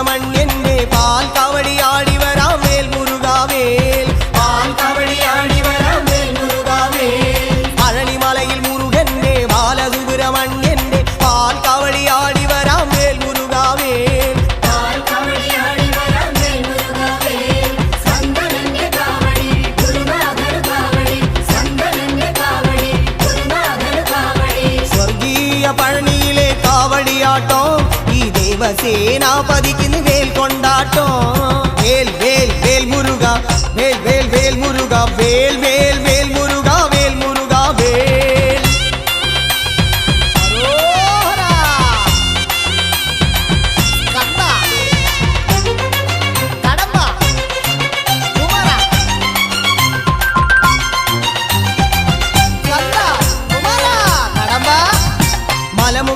ബാലസുബ്രഹ്മണ്യന്റെ പാൽ കാവടിയാടി വരാം വേൽ മുരുകാവേൽ പാൽ കാവടിയാടി വരാം വേൽ മുരുകാവേൽ പഴനിമലയിൽ മുരുകന്റെ ബാലസുബ്രഹ്മണ്യന്റെ പാൽ കാവടിയാടി വരാം വേൽ മുരുകാവേൽ പാൽ കാവടിയാടി വരാം വേൽ മുരുകാവേൽ സന്തനന്റെ കാവടി ഗുരുനാഥൻ കാവടി സന്തനന്റെ കാവടി ഗുരുനാഥൻ കാവടി സ്വർഗീയ പഴനിയിലെ കാവടിയാട്ടോ ദേവസേനാപതിക്ക് വേൽ കൊണ്ടാട്ടോ വേൽ വേൽ വേൽ മുരുക വേൽ വേൽ വേൽ മുരുക വേൽ വേൽ